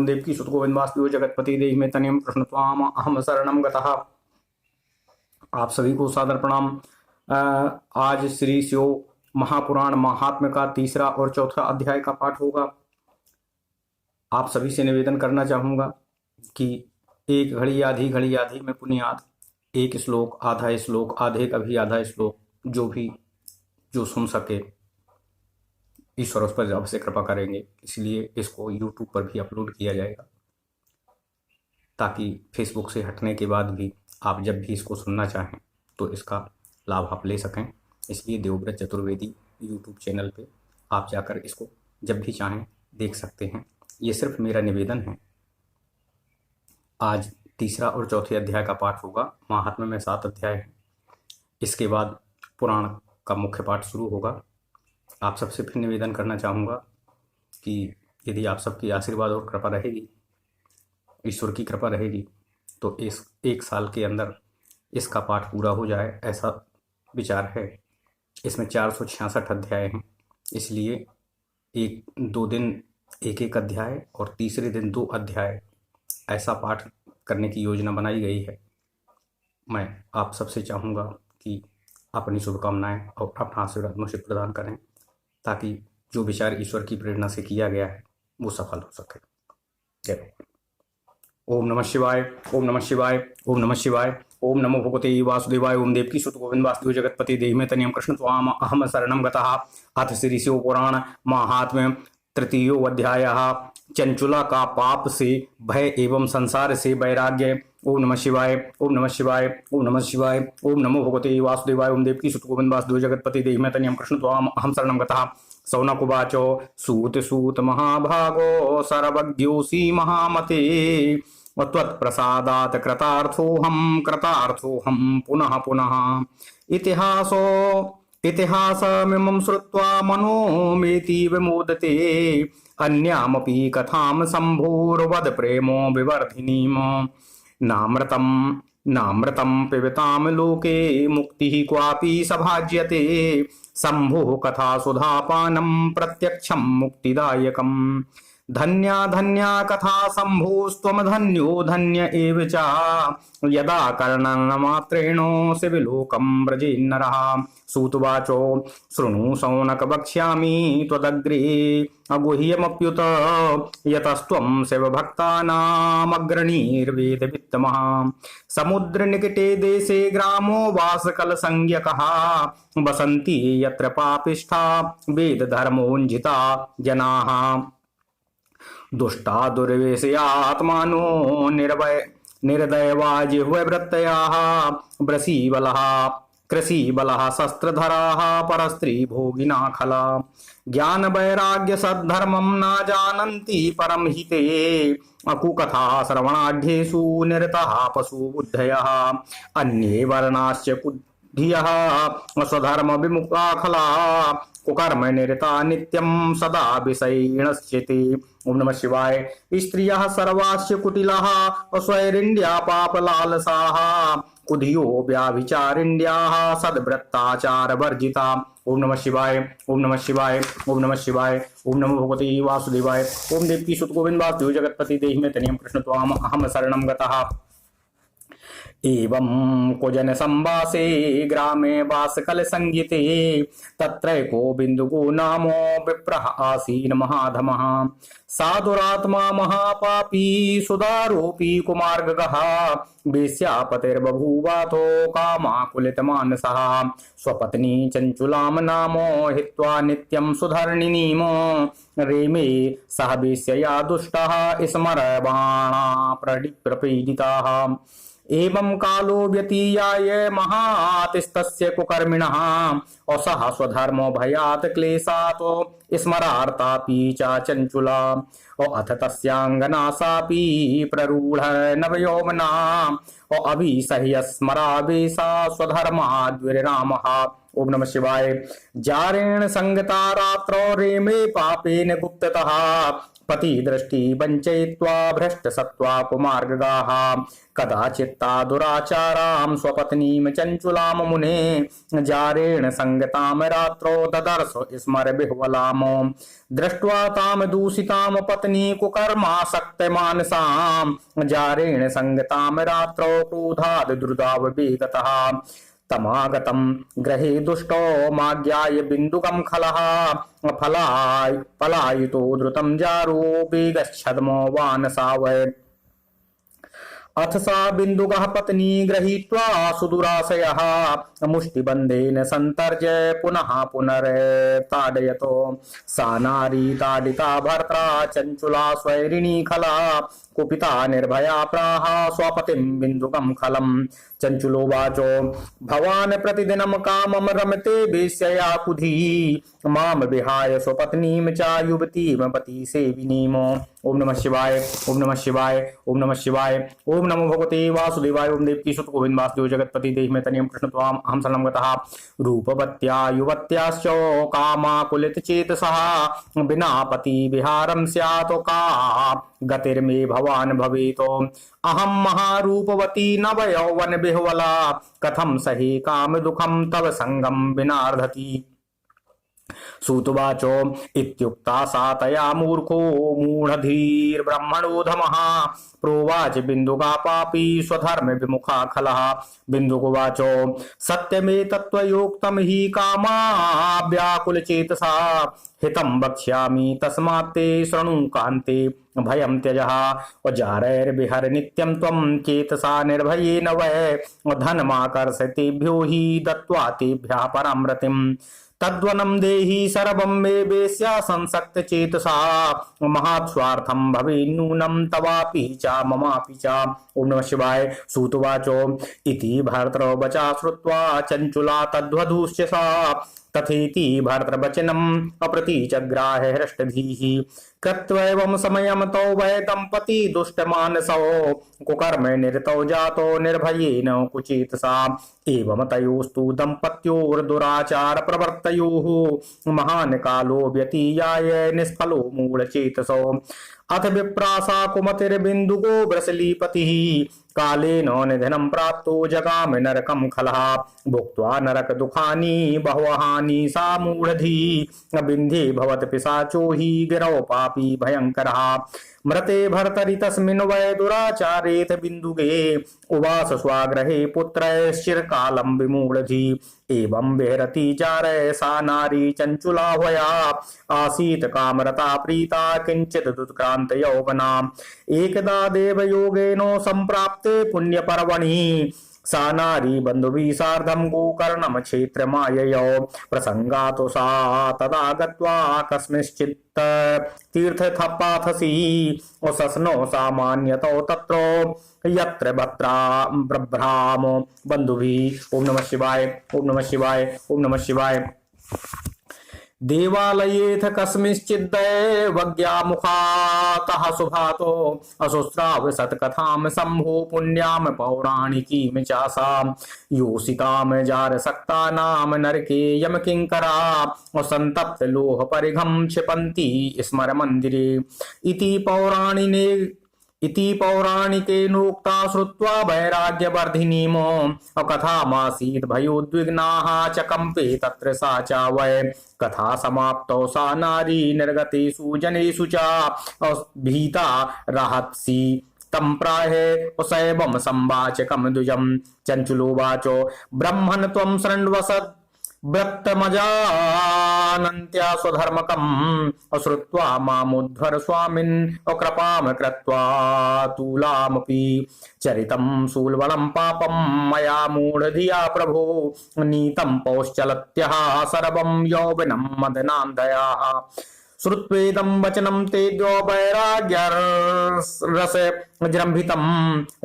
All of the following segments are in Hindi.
देवकी सुत गोविंद वासुदेव जगतपति देहि में तनियम कृष्ण त्वाम अहम शरणम गतः। आप सभी को सादर प्रणाम। आज श्री शिव महापुराण महात्म्य का तीसरा और चौथा अध्याय का पाठ होगा। आप सभी से निवेदन करना चाहूंगा कि एक घड़ी आधी में पुण्याद, एक श्लोक आधा श्लोक, आधे का भी आधा श्लोक, जो सुन सके ईश्वर उस पर अवश्य कृपा करेंगे। इसलिए इसको YouTube पर भी अपलोड किया जाएगा ताकि फेसबुक से हटने के बाद भी आप जब भी इसको सुनना चाहें तो इसका लाभ आप ले सकें। इसलिए देवव्रत चतुर्वेदी YouTube चैनल पे आप जाकर इसको जब भी चाहें देख सकते हैं। ये सिर्फ मेरा निवेदन है। आज तीसरा और चौथे अध्याय का पाठ होगा। महात्म्य में 7 अध्याय हैं। इसके बाद पुराण का मुख्य पाठ शुरू होगा। आप सबसे फिर निवेदन करना चाहूँगा कि यदि आप सबकी आशीर्वाद और कृपा रहेगी, ईश्वर की कृपा रहेगी, तो इस 1 साल के अंदर इसका पाठ पूरा हो जाए, ऐसा विचार है। इसमें 466 अध्याय हैं। इसलिए 1-2 दिन एक अध्याय और तीसरे दिन 2 अध्याय ऐसा पाठ करने की योजना बनाई गई है। मैं आप सबसे चाहूँगा कि अपनी शुभकामनाएं और अपना आशीर्वाद मुझे प्रदान करें ताकि जो विचार ईश्वर की प्रेरणा से किया गया है वो सफल हो सके। जय। ओम नमः शिवाय, ओम नमः शिवाय, ओम नमः शिवाय, ओम नमो भगवते वासुदेवाय। ओम देवकी सुत गोविंद वासुदेव जगतपति देहि में तनियम कृष्ण त्वाम अहम शरणम गतः। अथ श्री शिव पुराण महात्म्य तृतीयो अध्यायः। चंचुला का पाप से भय एवं संसार से वैराग्य। ओम नमः शिवाय, ओम नमः शिवाय, ओम नमः शिवाय, ओम नमो भगवते वासुदेवाय। ओम देवकी सुत गोविंद वासुदेव जगतपति देहि में तनियम कृष्ण त्वाम अहम शरणम गतः। सौनक उवाचो सूत महाभागो सर्वज्ञोऽसि महामते। त्वत्प्रसादात् कृतार्थोऽहं पुनः पुनः। इतिहासमिमं श्रुत्वा मनो मेति विमोदते। अन्यामपि कथां शम्भोर्वद प्रेमो विवर्धिनीम्। नामृतं पिबतां लोके मुक्तिः क्वापि सभाज्यते। शम्भोः कथा सुधापानं प्रत्यक्षं मुक्तिदायकम्। धन्या कथा शम्भोस्त्वं धन्यो धन्य एव च। यदा कर्णनमात्रेण शिवलोकं व्रजेन्नरः। सूतवाचो शृणु शौनक वक्ष्यामि त्वदग्रे अगुह्यमप्युत। यतस्त्वं शिवभक्तानामग्रणीर्वेदवित्तमः। समुद्रनिकटे देशे ग्रामो वासकलसंज्ञकः। वसन्ति यत्र पापिष्ठा वेदधर्मोञ्जिता जनाः। दुष्टा दुर्वेशयात्मानो निर्दयवा जिह्ववृत्तयाः। कृषिबलः शस्त्रधराः परस्त्री भोगिना खला। ज्ञान वैराग्य सद्धर्मं न जानन्ति परम हिते। अकुकथा श्रवणाढ्येषु निरताः पशुबुद्धयः। अन्ये वर्णाश्च कुधियः स्वधर्म विमुखा खला। कुकर्म निरता नित्यं सदा विषयिणश्चिते। ओम नमः शिवाय। स्त्रियः सर्वाश्च कुटिलाः स्वैरिण्या पापलालसाः। कुधियो व्याभिचारिण्याः सद्वृत्ताचार वर्जिता। ओम नमः शिवाय, ओम नमः शिवाय, ओम नमः शिवाय, ओम नमो भगवते वासुदेवाय। ओम देवकी सुत गोविंद वासुदेव जगतपति देहि में तनियम कृष्ण त्वाम अहम शरणम गतः। एवं कुजन संवासे ग्रामे वासकल संगीते। तत्रैको बिन्दुको नामो विप्रः आसीन महाधमः। साधुरात्मा महापापी सुदारोपी कुमार्गः। वेश्यापतिर्बभूवातो कामाकुलितमानसः। स्वपत्नी चञ्चुलां नामो हित्वा नित्यं सुधर्णिनीम्। रेमे सह वेश्यया दुष्टः स्मरबाणा प्रपीडिताः। एवं कालो व्यतीयाय महातिस्तस्य कुकर्मिणः। असः स्वधर्मो भयात् क्लेशात् स्मरार्तापि च चञ्चुला। अथ तस्याङ्गना सापि प्ररूढ नवयौवना। अभिसह्य स्मरावेशा स्वधर्माद्विरामः। ओम नमः शिवाय। जारेण संगता रात्रौ रेमे पापेन गुप्ततः। पति दृष्टि वञ्चयित्वा भ्रष्टसत्त्वा कुमार्गगाः कदाचित्ता दुराचारां स्वपत्नीं चञ्चुलां मुने जारेण संगतां रात्रौ ददर्श स्मर बिह्वलाम् दृष्ट्वा तां दूषितां पत्नी कुकर्मासक्तमानसां जारेण संगतां रात्रौ क्रोधाद् द्रुताववेगतः तमागतं गृहे दुष्टो माज्ञाय बिन्दुकं खलः पलायितो द्रुतं जारो वेगच्छद्मो वानसावै अथ सा बिन्दुकः पत्नी गृहीत्वा सुदुराशयः मुष्टिबन्धेन सन्तर्ज्य पुनः पुनर्ताडयतो सा नारी ताडिता भर्त्रा चञ्चुला स्वैरिणी खला कुपिता निर्भया प्राह स्वपतिं बिन्दुकं खलम् चञ्चुलोवाचो भवान् प्रतिदिनं कामं रमते वेश्यया कुधी माम विहाय स्वपत्नीं च युवतीं पति सेविनीम् ओम नमः शिवाय ओम नमः शिवाय ओम नमः शिवाय ओम नमो भगवते वासुदेवाय ओम देवकी सुत गोविंद वासुदेव जगतपति देहि में तनियम कृष्ण त्वाम अहम शरणं गतः रूपवत्या युवत्याश्च कामाकुलित चेतसः बिना पति विहारं स्यात् का गतिर्मे भवान भवेतो अहम महारूपवती नव यौवन बिह्वला कथम सहि काम दुखम तव संगम विनार्धति सूतुवाचो इत्युक्ता सा तया मूर्खो मूढधीर्ब्रह्मणोधमः प्रोवाच बिन्दुका पापी स्वधर्म विमुखा खलः बिन्दुकोवाचो सत्यमेतत्त्वयोक्तं हि कामाव्याकुलचेतसा हितं वक्ष्यामि तस्मात् ते शृणु कान्ते भयं त्यजः औजारैर्विहर नित्यं त्वं चेतसा निर्भयेन वै धनमाकर्षतेभ्यो हि दत्त्वा तेभ्यः परां रतिम् तद्वनं देहि सर्वं मे वेश्या संसक्त चेतसा महात् स्वार्थं भवे नूनं तवापि च ममापि च ओम नमः शिवाय सूतुवाचो इति भर्तृवचा श्रुत्वा चञ्चुला तद्वधूश्च सा तथेति भर्तृवचनम् अप्रतिचग्राह हृष्टधीः कृत्वैवं समयं तौ वै दम्पती दुष्टमानसौ कुकर्मे निरतौ जातो निर्भयेन कुचेतसा एवं तयोस्तु दम्पत्योर्दुराचार प्रवर्तयोः महान् कालो व्यतीयाय निष्फलो मूलचेतसौ अथ विप्रासा कुमतिर्बिन्दुको वृषलीपतिः कालेन निधनं प्राप्तो जगाम नरकं खलः भुक्त्वा नरक दुखानि बहवहानि सा मूढधी बिन्धे भवत पिशाचो हि गिरौ पापी भयंकरः मृते भर्तरि तस्मिन् वै दुराचारेत बिन्दुगे उवास स्वागृहे पुत्रैश्चिरकालं विमूढधी एवं विहरति चारय सा नारी चञ्चुला ह्वया आसीत् कामरता प्रीता किञ्चित् दुत्क्रान्त यौवना एकदा देवयोगेनो सम्प्राप्ते पुण्यपर्वणि सा नारी बन्धुभिः सार्धं गोकर्णं क्षेत्रमाययौ प्रसङ्गातो सा तदा गत्वा कस्मिंश्चित् तीर्थपाथसि सस्नो सामान्यतो तत्रो यत्र ब्रभ्रामो बन्धुभिः ओम नमः शिवाय ओम नमः शिवाय ओम नमः शिवाय देवालयेथ कस्मिंश्चिद्दैवज्ञामुखातः सुभातो असुस्राव सत्कथां शम्भो पुण्यां पौराणिकीं चासां योषितां जारसक्तानां नरके यमकिङ्करा संतप्त लोह परिघं क्षिपन्ति स्मर मन्दिरे इति पौराणिकेनोक्ता श्रुत्वा वैराग्यवर्धिनीम् कथामासीत् भयोद्विग्नाः च कम्पे तत्र सा च वै कथा समाप्तौ सा नारी निर्गतेषु जनेषु च भीता रहत्सि तं प्राहे उसैवं संवाचकं द्विजं चञ्चुलोवाचो ब्रह्मन् त्वं शृण्वसत् व्यक्तमजानन्त्या स्वधर्मकम् अश्रुत्वा मामुद्धर स्वामिन् अकृपां कृत्वा तूलामपि चरितं शूलबलं पापं मया मूढधिया प्रभो नीतं पौश्चलत्यः सर्वं यौवनं मदनान्धयाः श्रुत्वेदं वचनं तेजो वैराग्यरस जृम्भितं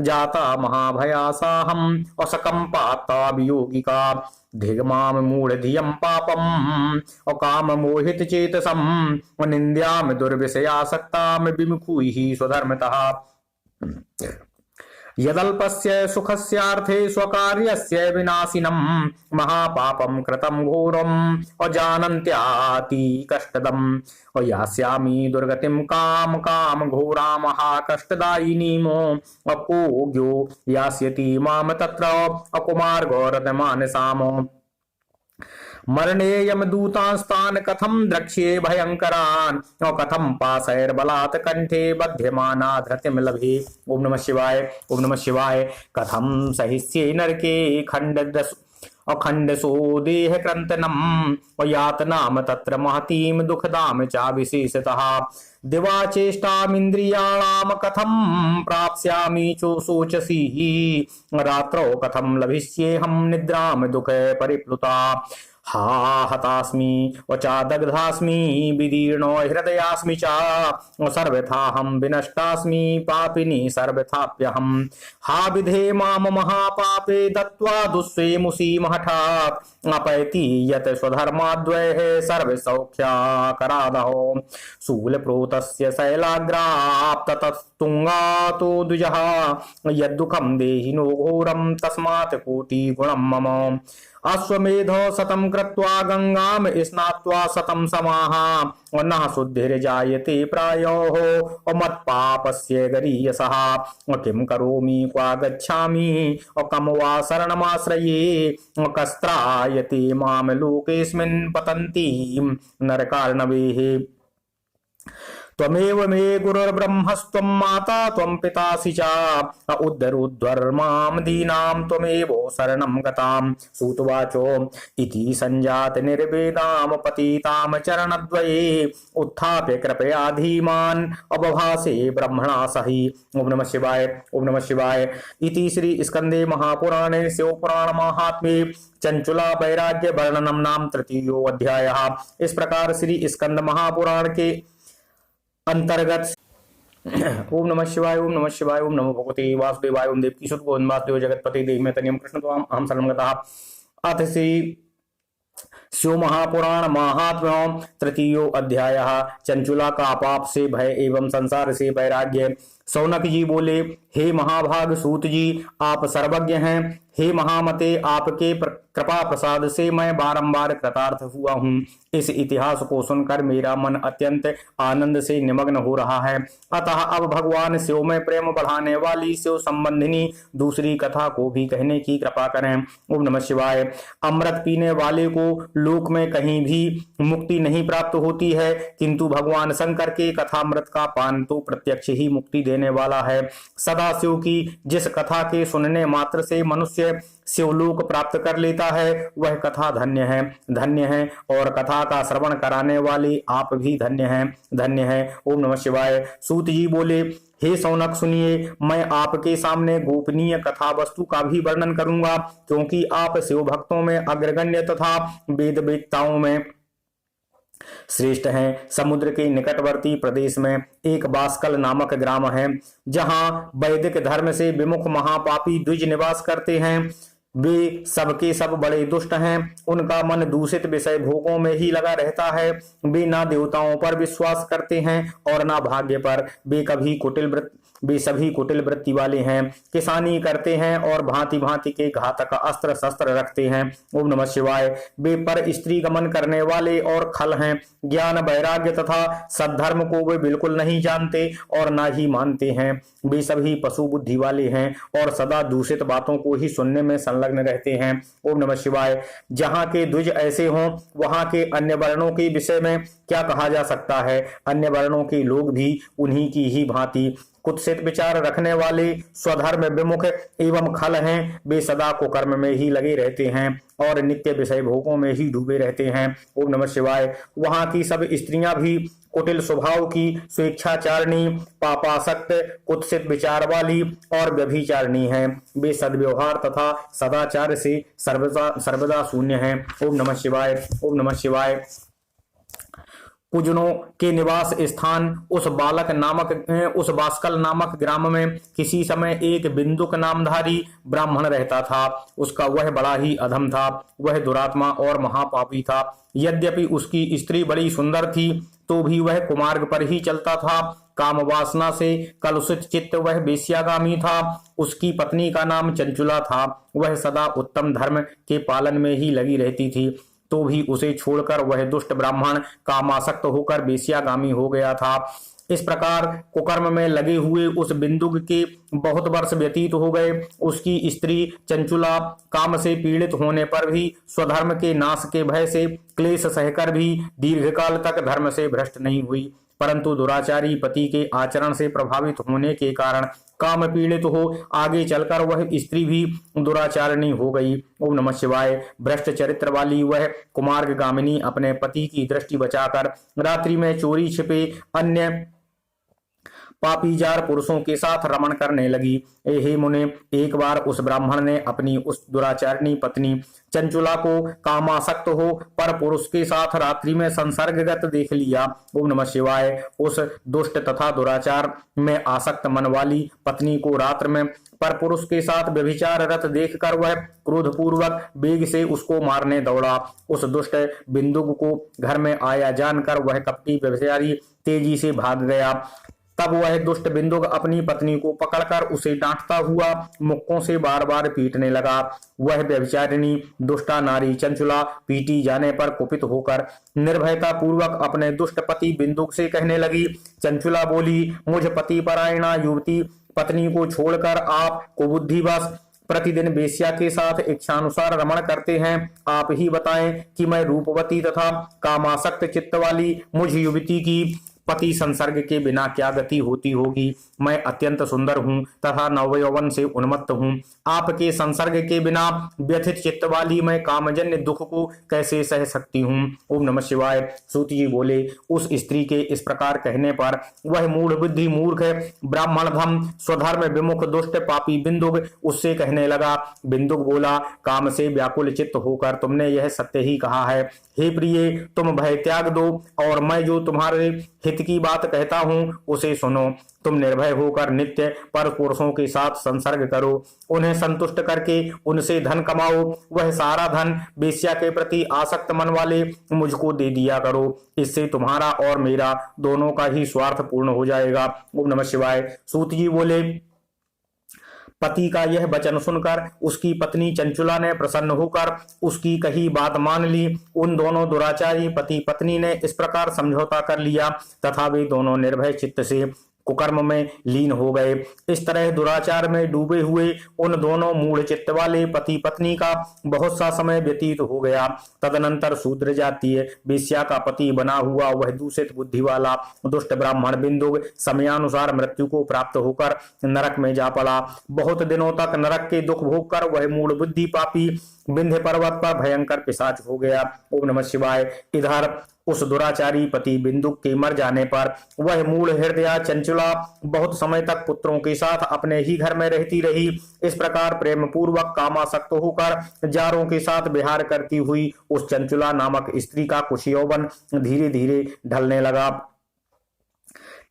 जाता महाभयासाहम् असकम्पाता वियोगिका धिग्मां मूढधियं पापम् अकाममोहित चेतसं निन्द्यां दुर्विषयासक्तां विमुखुः स्वधर्मतः यदल्पस्य सुखस्यार्थे स्वकार्यस्य विनाशिनं महापापं कृतं घोरम् अजानन्त्याति कष्टदम् यास्यामि दुर्गतिं काम काम घोरा महाकष्टदायिनीमो अपोग्यो यास्यति माम तत्र अकुमार गौरतमानसामो मरणे यमदूतांस्तान् कथं द्रक्ष्ये भयंकरान् कथं पाशैर्बलात् कंठे बध्यमाना धृतिं लभे। ओम नमः शिवाय, ओम नमः शिवाय। कथं सहिष्ये नरके अखंडसो देह क्रंतनम यातनाम तत्र महतीम दुखदाम चा विशेषतः दिवा चेष्टामिन्द्रियाणाम कथं प्राप्स्यामि चो सोचसी रात्रौ कथं लभिष्येऽहं निद्राम दुःख परिप्लुता हा हतास्मि वचादग्धास्मि विदीर्णो हृदयास्मि च सर्वथाहं विनष्टास्मि पापिनी सर्वथाप्यहम् हा विधे माम महापापे दत्त्वा दुःस्वेमुषी महठात् अपैति यत् स्वधर्माद्वैः सर्वसौख्याकरादहो शूलप्रोतस्य शैलाग्राप्ततस्तुङ्गातो द्विजः यद्दुःखं देहिनो घोरं तस्मात् कोटिगुणं मम अश्वमेधो शतं कृत्वा गंगाम स्नात्वा शतं समाः नः शुद्धिर्जायते प्रायोः मत्पापस्य गरीयसः किं करोमि क्वा गच्छामि कं वा शरणमाश्रये कस्त्रायते मां लोकेऽस्मिन् पतन्तीं नरकार्णवेः त्वमेव मे गुरुर्ब्रह्मस्त्वं माता त्वं पितासि च उद्धरुद्धर्मां दीनां त्वमेव शरणं गतां सूतवाचो इति संजात निर्वेदां पतितां चरणद्वये उत्थाप्य कृपया धीमान् अबभासे ब्रह्मणा सहि। ओम नमः शिवाय, ओम नमः शिवाय। इति श्री स्कंदे महापुराणे शिवपुराण महात्म्ये चंचुला वैराग्य वर्णनम नाम तृतीयो अध्यायः। इस प्रकार श्री स्कंद महापुराण के अंतर्गत ओम नमः शिवाय, ओम नमः शिवाय, ओम नमो भगवते वासुदेवाय, ओम देवकी सुत गोविंद वासुदेव जगतपति देव में तनियम कृष्ण त्वाम अहम शरणं गतः। अथ श्री शिव महापुराण महात्म्यम तृतीयो अध्यायः। चंचुला का पाप से भय एवं संसार से वैराग्य। सौनक जी बोले, हे महाभाग सूत जी, आप सर्वज्ञ हैं। हे महामते, आपके कृपा प्रसाद से मैं बारंबार कृतार्थ हुआ हूँ। इस इतिहास को सुनकर मेरा मन अत्यंत आनंद से निमग्न हो रहा है। अतः अब भगवान शिव में प्रेम बढ़ाने वाली शिव संबंधिनी दूसरी कथा को भी कहने की कृपा करें। ओम नमः शिवाय। अमृत पीने वाले को लोक में कहीं भी मुक्ति नहीं प्राप्त होती है, किंतु भगवान शंकर के कथामृत का पान तो प्रत्यक्ष ही मुक्ति देने वाला है। सदाशिव की जिस कथा के सुनने मात्र से मनुष्य शिवलोक प्राप्त कर लेता है, वह कथा धन्य है, धन्य है। और कथा का श्रवण कराने वाले आप भी धन्य हैं, धन्य है। ओम नमः शिवाय। सूत जी बोले, हे सौनक सुनिए, मैं आपके सामने गोपनीय कथा वस्तु का भी वर्णन करूंगा, क्योंकि आप शिव भक्तों में अग्रगण्य तथा वेद वेदताओं में श्रेष्ठ हैं। समुद्र के निकटवर्ती प्रदेश में एक बास्कल नामक ग्राम है, जहां वैदिक धर्म से विमुख महापापी द्विज निवास करते हैं। वे सबके सब बड़े दुष्ट हैं। उनका मन दूषित विषय भोगों में ही लगा रहता है। वे ना देवताओं पर विश्वास करते हैं और ना भाग्य पर। वे सभी कुटिल वृत्ति वाले हैं। किसानी करते हैं और भांति भांति के घातक अस्त्र शस्त्र रखते हैं। ओम नमः शिवाय। वे पर स्त्री गमन करने वाले और खल हैं। ज्ञान वैराग्य तथा सद्धर्म को वे बिल्कुल नहीं जानते और ना ही मानते हैं। वे सभी पशु बुद्धि वाले हैं और सदा दूषित बातों को ही सुनने में संलग्न रहते हैं। ओम नमः शिवाय। जहाँ के द्विज ऐसे हों, वहां के अन्य वर्णों के विषय में क्या कहा जा सकता है। अन्य वर्णों के लोग भी उन्हीं की ही भांति कुत्सित विचार रखने वाले, स्वधर्म विमुख एवं खल हैं। वे सदा को कर्म में ही लगे रहते हैं और नित्य विषय भोगों में ही डूबे रहते हैं। ओम नमः शिवाय। वहां की सब स्त्रियां भी कुटिल स्वभाव की, स्वेच्छाचारिणी, पापासक्त, कुत्सित विचार वाली और व्यभिचारिणी हैं। वे सद्व्यवहार तथा सदाचार से सर्वदा शून्य हैं। ओम नमः शिवाय, ओम नमः शिवाय। कुजनों के निवास स्थान उस बास्कल नामक ग्राम में किसी समय एक बिंदुक नामधारी ब्राह्मण रहता था। उसका वह बड़ा ही अधम था। वह दुरात्मा और महापापी था। यद्यपि उसकी स्त्री बड़ी सुंदर थी, तो भी वह कुमार्ग पर ही चलता था काम वासना से कलुषित चित्त वह वेश्यागामी था। उसकी पत्नी का नाम चंचुला था। वह सदा उत्तम धर्म के पालन में ही लगी रहती थी, तो भी उसे छोड़कर वह दुष्ट ब्राह्मण कामासक्त होकर वेश्यागामी हो गया था। इस प्रकार कुकर्म में लगे हुए उस बिंदुक के बहुत वर्ष व्यतीत हो गए। उसकी स्त्री चंचुला काम से पीड़ित होने पर भी स्वधर्म के नाश के भय से क्लेश सहकर भी दीर्घकाल तक धर्म से भ्रष्ट नहीं हुई, परंतु दुराचारी पति के आचरण से प्रभावित होने के कारण काम पीड़ित हो आगे चलकर वह स्त्री भी दुराचारिणी हो गई। ओम नमः शिवाय। भ्रष्ट चरित्र वाली वह कुमार्गामिनी अपने पति की दृष्टि बचाकर रात्रि में चोरी छिपे अन्य पापीजार पुरुषों के साथ रमण करने लगी। हे मुने, एक बार उस ब्राह्मण ने अपनी उस दुराचारिणी पत्नी चंचुला को कामासक्त हो पर पुरुष के साथ रात्रि में संसर्गगत देख लिया। ओम नमः शिवाय। उस दुष्ट तथा दुराचार में आसक्त मन वाली पत्नी को रात्र में पर पुरुष के साथ व्यभिचार रत देखकर वह क्रोधपूर्वक वेग से उसको मारने दौड़ा। उस दुष्ट बिंदुक को घर में आया जानकर वह कपटी व्यभिचारी तेजी से भाग गया। तब वह दुष्ट बिंदुक अपनी पत्नी को पकड़कर उसे डांटता हुआ मुक्कों से बार बार पीटने लगा। वह व्यभिचारिणी दुष्टा नारी चंचुला पीटी जाने पर कुपित होकर निर्भयता पूर्वक अपने दुष्ट पति बिंदुक से कहने लगी। चंचुला बोली, मुझ पति परायणा युवती पत्नी को छोड़कर आप कुबुद्धिवश प्रतिदिन वेश्या के साथ इच्छानुसार रमण करते हैं। आप ही बताएं कि मैं रूपवती तथा कामासक्त चित्त वाली मुझ युवती की पति संसर्ग के बिना क्या गति होती होगी। मैं अत्यंत सुंदर हूँ तथा नवयौवन से उन्मत्त हूँ। आपके संसर्ग के बिना व्यथित चित्त वाली मैं कामजन्य दुख को कैसे सह सकती हूँ। ओम नमः शिवाय। सूत जी बोले, उस स्त्री के इस प्रकार कहने पर वह मूढ़ बुद्धि मूर्ख ब्राह्मण धम स्वधर्म विमुख दुष्ट पापी बिंदुक उससे कहने लगा। बिंदुक बोला, काम से व्याकुल चित्त होकर तुमने यह सत्य ही कहा है। हे प्रिय, तुम भय त्याग दो और मैं जो तुम्हारे हित की बात कहता हूँ उसे सुनो। तुम निर्भय होकर नित्य पर पुरुषों के साथ संसर्ग करो, उन्हें संतुष्ट करके उनसे धन कमाओ। वह सारा धन वेश्या के प्रति आसक्त मन वाले मुझको दे दिया करो। इससे तुम्हारा और मेरा दोनों का ही स्वार्थ पूर्ण हो जाएगा। ओम नमः शिवाय। सूत जी बोले, पति का यह वचन सुनकर उसकी पत्नी चंचुला ने प्रसन्न होकर उसकी कही बात मान ली। उन दोनों दुराचारी पति पत्नी ने इस प्रकार समझौता कर लिया तथा वे दोनों निर्भय चित्त से कुकर्म में लीन हो गए। इस तरह दुराचार में डूबे हुए उन दोनों मूढ़ चित्त वाले पति पत्नी का बहुत सा समय व्यतीत हो गया। तदनंतर शूद्र जातीय वेश्या का पति बना हुआ वह दूषित बुद्धि वाला दुष्ट ब्राह्मण बिंदुक समयानुसार मृत्यु को प्राप्त होकर नरक में जा पड़ा। बहुत दिनों तक नरक के दुख भोग कर वह मूढ़ बुद्धि पापी विंध्य पर्वत पर भयंकर पिशाच हो गया। ओम नमः शिवाय। इधर उस दुराचारी पति बिंदुक के मर जाने पर वह मूढ़ हृदया चंचुला बहुत समय तक पुत्रों के साथ अपने ही घर में रहती रही। इस प्रकार प्रेम पूर्वक कामासक्त होकर जारों के साथ विहार करती हुई उस चंचुला नामक स्त्री का कुछ यौवन धीरे धीरे ढलने लगा।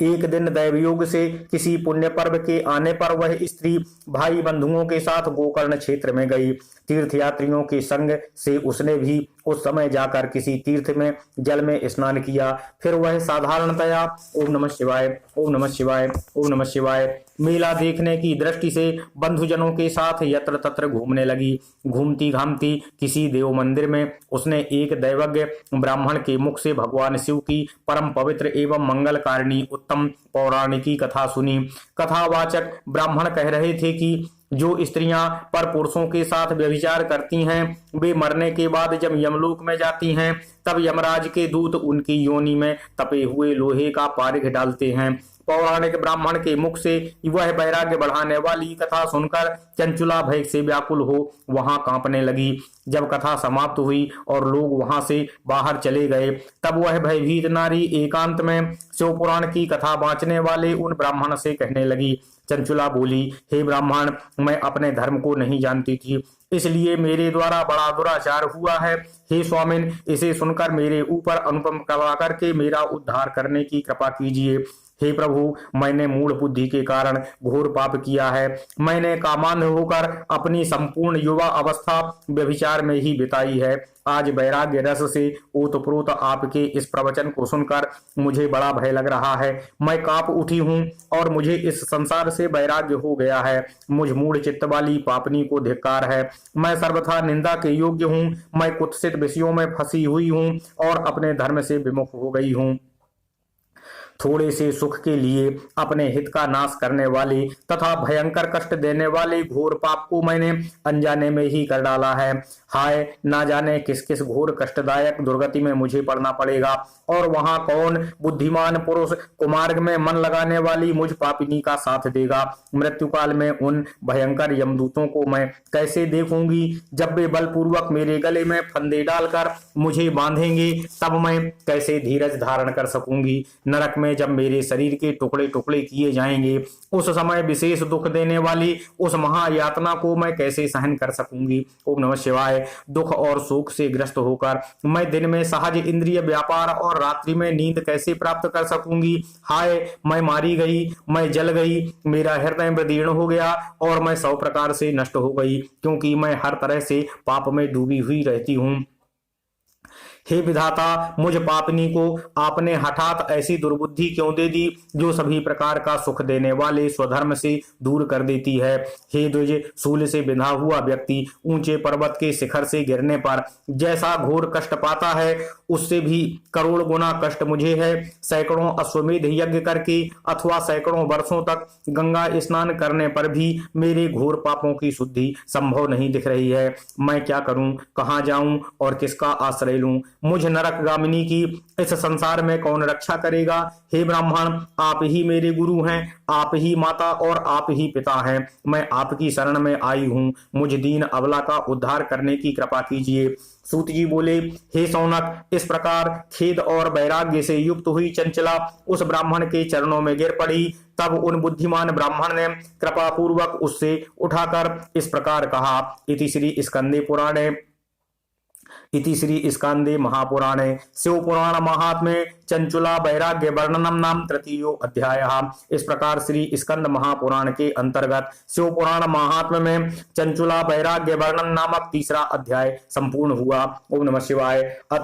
एक दिन दैवयोग से किसी पुण्य पर्व के आने पर वह स्त्री भाई बंधुओं के साथ गोकर्ण क्षेत्र में गई। तीर्थयात्रियों के संग से उसने भी उस समय जाकर किसी तीर्थ में जल में स्नान किया। फिर वह साधारणतया ओम नमः शिवाय, ओम नमः शिवाय, ओम नमः शिवाय मेला देखने की दृष्टि से बंधुजनों के साथ यत्र तत्र घूमने लगी। घूमती घामती किसी देव मंदिर में उसने एक दैवज्ञ ब्राह्मण के मुख से भगवान शिव की परम पवित्र एवं मंगलकारिणी उत्तम पौराणिकी कथा सुनी। कथावाचक ब्राह्मण कह रहे थे कि जो स्त्रियां पर पुरुषों के साथ व्यभिचार करती हैं वे मरने के बाद जब यमलोक में जाती हैं तब यमराज के दूत उनकी योनि में तपे हुए लोहे का पारिख डालते हैं। पौराणिक ब्राह्मण के मुख से वह वैराग्य बढ़ाने वाली कथा सुनकर चंचुला भय से व्याकुल हो वहां कांपने लगी। जब कथा समाप्त हुई और लोग वहां से बाहर चले गए तब वह भयभीत नारी एकांत में शिव पुराण की कथा बांचने वाले उन ब्राह्मण से कहने लगी। चंचुला बोली, हे ब्राह्मण, मैं अपने धर्म को नहीं जानती थी, इसलिए मेरे द्वारा बड़ा दुराचार हुआ है। हे स्वामिन, इसे सुनकर मेरे ऊपर अनुपम कृपा करके मेरा उद्धार करने की कृपा कीजिए। हे प्रभु, मैंने मूढ़ बुद्धि के कारण घोर पाप किया है। मैंने कामांध होकर अपनी संपूर्ण युवा अवस्था व्यभिचार में ही बिताई है। आज वैराग्य रस से ओतप्रोत आपके इस प्रवचन को सुनकर मुझे बड़ा भय लग रहा है। मैं कांप उठी हूँ और मुझे इस संसार से वैराग्य हो गया है। मुझ मूढ़ चित्त वाली पापनी को धिक्कार है। मैं सर्वथा निंदा के योग्य हूँ। मैं कुत्सित विषयों में फंसी हुई हूँ और अपने धर्म से विमुख हो गई हूँ। थोड़े से सुख के लिए अपने हित का नाश करने वाले तथा भयंकर कष्ट देने वाले घोर पाप को मैंने अनजाने में ही कर डाला है। हाय, ना जाने किस किस घोर कष्टदायक दुर्गति में मुझे पड़ना पड़ेगा और वहां कौन बुद्धिमान पुरुष कुमार्ग में मन लगाने वाली मुझ पापिनी का साथ देगा। मृत्यु काल में उन भयंकर यमदूतों को मैं कैसे देखूंगी। जब वे बलपूर्वक मेरे गले में फंदे डालकर मुझे बांधेंगे तब मैं कैसे धीरज धारण कर सकूंगी। नरक में जब मेरे शरीर के टुकड़े टुकड़े किए जाएंगे उस समय विशेष दुख देने वाली उस महायातना को मैं कैसे सहन कर सकूंगी। ओम नमः शिवाय। दुख और शोक से ग्रस्त होकर मैं दिन में सहज इंद्रिय व्यापार और रात्रि में नींद कैसे प्राप्त कर सकूंगी। हाय, मैं मारी गई, मैं जल गई, मेरा हृदय विदीर्ण हो गया और मैं 100 प्रकार से नष्ट हो गई, क्योंकि मैं हर तरह से पाप में डूबी हुई रहती हूँ। हे विधाता, मुझ पापनी को आपने हठात ऐसी दुर्बुद्धि क्यों दे दी जो सभी प्रकार का सुख देने वाले स्वधर्म से दूर कर देती है। हे द्विज, शूल से बिंधा हुआ व्यक्ति ऊंचे पर्वत के शिखर से गिरने पर जैसा घोर कष्ट पाता है उससे भी करोड़ गुना कष्ट मुझे है। सैकड़ों अश्वमेध यज्ञ करके अथवा सैकड़ों वर्षों तक गंगा स्नान करने पर भी मेरे घोर पापों की शुद्धि संभव नहीं दिख रही है। मैं क्या करूं, कहां जाऊं और किसका आश्रय लूं। मुझ नरकगामिनी की इस संसार में कौन रक्षा करेगा। हे ब्राह्मण, आप ही मेरे गुरु हैं, आप ही माता और आप ही पिता हैं। मैं आपकी शरण में आई हूं। मुझ दीन अबला का उद्धार करने की कृपा कीजिए। सूत जी बोले, हे सौनक, इस प्रकार खेद और वैराग्य से युक्त हुई चंचला उस ब्राह्मण के चरणों में गिर पड़ी। तब उन बुद्धिमान ब्राह्मण ने कृपा पूर्वक उससे उठाकर इस प्रकार कहा। इति श्री स्कंदे महापुराणे शिव पुराण महात्म्ये चंचुला वैराग्य वर्णनम नाम तृतीयो अध्याय। इस प्रकार श्री स्कंद महापुराण के अंतर्गत शिव पुराण महात्म्य में चंचुला वैराग्य वर्णन नामक तीसरा अध्याय संपूर्ण हुआ। ओम नमः शिवाय। अथ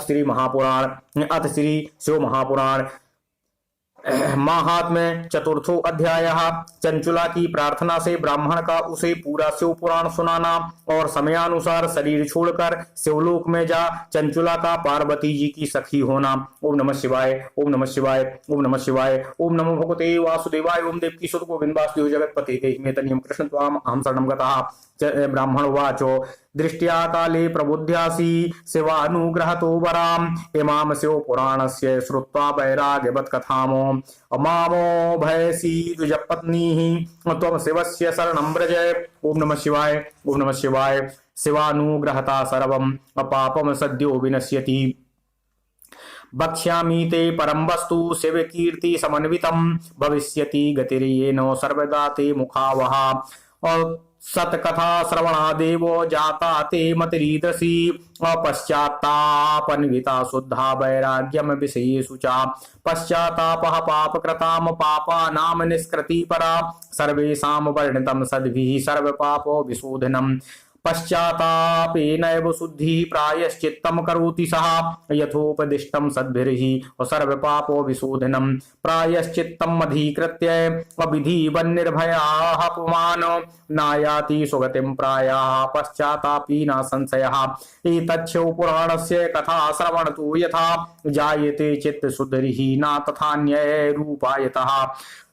श्री शिव महापुराण महात्म्य चतुर्थो अध्याय। चंचुला की प्रार्थना से ब्राह्मण का उसे पूरा शिव पुराण सुनाना और समयानुसार शरीर छोड़कर शिवलोक में जा चंचुला का पार्वती जी की सखी होना। ओम नमः शिवाय। ओम नमः शिवाय। ओम नमः शिवाय। ओम नमो भगवते वासुदेवाय। ओम देवकी सुत गोविंदास्यो जगत्पते देहिमेतनियं कृष्ण त्वाम अहं शरणं गतः। ब्राह्मण वाचो दृष्ट्या काले प्रबुद्ध्यासि शिवानुग्रहतो वराम इमाम शिव पुराणस्य श्रुत्वा वैराग्यवत् कथामो अमामो भयसी द्विजपत्नी त्वं शिवस्य शरणं व्रज। ओम नमः शिवाय। ओम नमः शिवाय। शिवानुग्रहता सर्वं अपापम सद्यो विनश्यति। वक्ष्यामि ते परं वस्तु शिव कीर्ति समन्वितं भविष्यति गतिर्येन सर्वदा ते मुखावहा। और सतकथा श्रवणादेवो जाता ते मतिरीदसी पश्चात्तापन्विता शुद्धा वैराग्यम विषयेषु च पश्चात्तापः पापकृताम पापानाम निष्कृति परा सर्वेषां वर्णितं सद्भिः सर्वपापो विशोधनम्। पश्चातापेनैव शुद्धिः प्रायश्चित्तं करोति सः यथोपदिष्टं सद्भिर्हि सर्वपापो विशोधनं। प्रायश्चित्तम् अधिकृत्य अविधिवन्निर्भयाः पुमान् नायाति सुगतिं प्रायः पश्चातापि न संशयः। एतच्छिव पुराणस्य कथा श्रवणतो यथा जायते चित्तशुद्धिर्हि न तथान्यरूपायतः।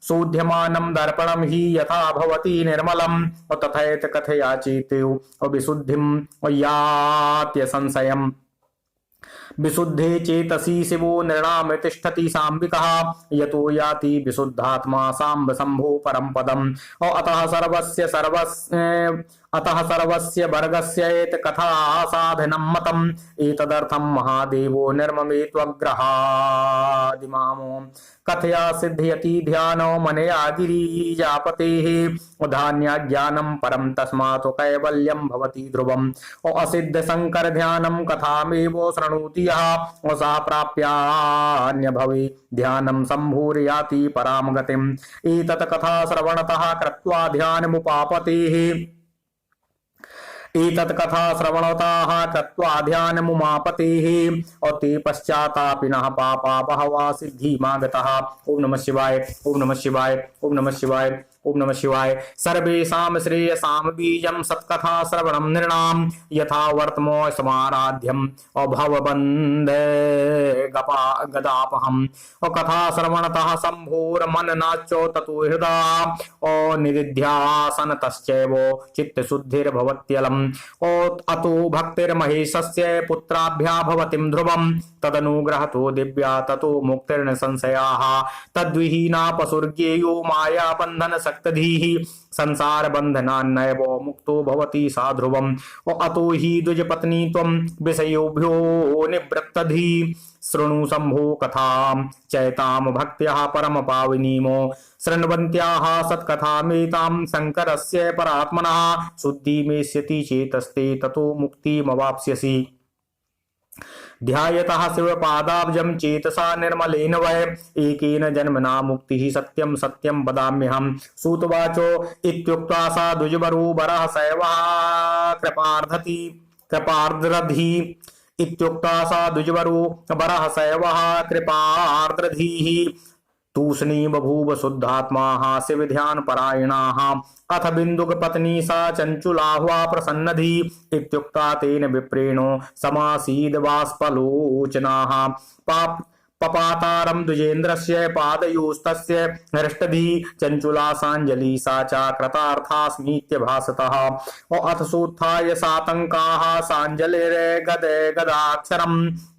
शोध्यमानं दर्पणं हि यथा भवति निर्मलं तथैत कथया चेतो विशुद्धिं यात्य संशयम्। विशुद्धे चेतसी शिवो नृणाम तिष्ठति सांबिकः यतो याति विशुद्धात्मा सांब शंभो परम पदम्। अतः सर्वस्य वर्गस्येत कथा साधनं मतम् एतदर्थं महादेवो निर्ममे त्वग्रहादिमामो कथया सिद्ध्यति ध्यानो मनया गिरिजापतेः धान्या ज्ञानं परं तस्मात् कैवल्यं भवति ध्रुवम्। असिद्ध शंकर ध्यानं कथामेव शृणोति तृतीयः सा प्राप्यान्य भवे ध्यानं सम्भूर्याति परां गतिम् एतत् कथा श्रवणतः कृत्वा ध्यानमुपापतेः एतत् कथा श्रवणतः कृत्वा ध्यानमुपापतेः और ते पश्चातापिनः पापा बहवः सिद्धिमागतः। ओम नमः शिवाय, ओम नमः शिवाय, ओम नमः शिवाय, ओम नमः शिवाय। सर्वेषां श्रेयसां बीजं सत्कथा श्रवणं नृणां यथा वर्तमो समाराध्यम् अभवबन्धे गदापहम् और कथा श्रवणतः सम्भोरमननाच्चो ततो हृदा और निदिध्यासन तश्चैव चित्तशुद्धिर्भवत्यलम् और अतो भक्तिर्महेशस्य पुत्राभ्या भवतिं ध्रुवम् तदनुग्रहतो दिव्या ततो मुक्तिर्न संशयाः तद्विहीना पशुर्ज्ञेयो माया बंधन सक्तधीः संसार बंधनान्नैव मुक्तो भवति सा ध्रुवम् और अतो हि द्विजपत्नी त्वं विषयोभ्यो निवृत्तधी शृणु शम्भो कथां चैतां भक्त्याः परम पावनीमो शृण्वन्त्याः सत्कथामेतां शङ्करस्य परात्मनः शुद्धिमेष्यति चेतस्ते ततो मुक्तिमवाप्स्यसि ध्यायतः शिवपादाब्जं चेतसा निर्मलेन वै एकेन जन्मना मुक्तिः सत्यं सत्यं वदाम्यहम्। सूतवाचो इत्युक्त्वा सा द्विजवरः शैवः कृपार्द्रधी इत्युक्त्वा सा द्विजवरः शैवः कृपार्द्रधीः तूष्णी बभूव शुद्धात्माः शिव ध्यान परायणाः अथ बिन्दुक पत्नी सा चंचुलाह्वा प्रसन्नधी इत्युक्ता तेन विप्रेणो समासीद बाष्पलोचनाः पपातारं द्विजेन्द्रस्य पादयोस्तस्य हृष्टधी चंचुला सांजलि सा च कृतार्थास्मीत्य भासतः और अथ सोत्थाय सातंकाः सांजलिर्गदाक्षरम्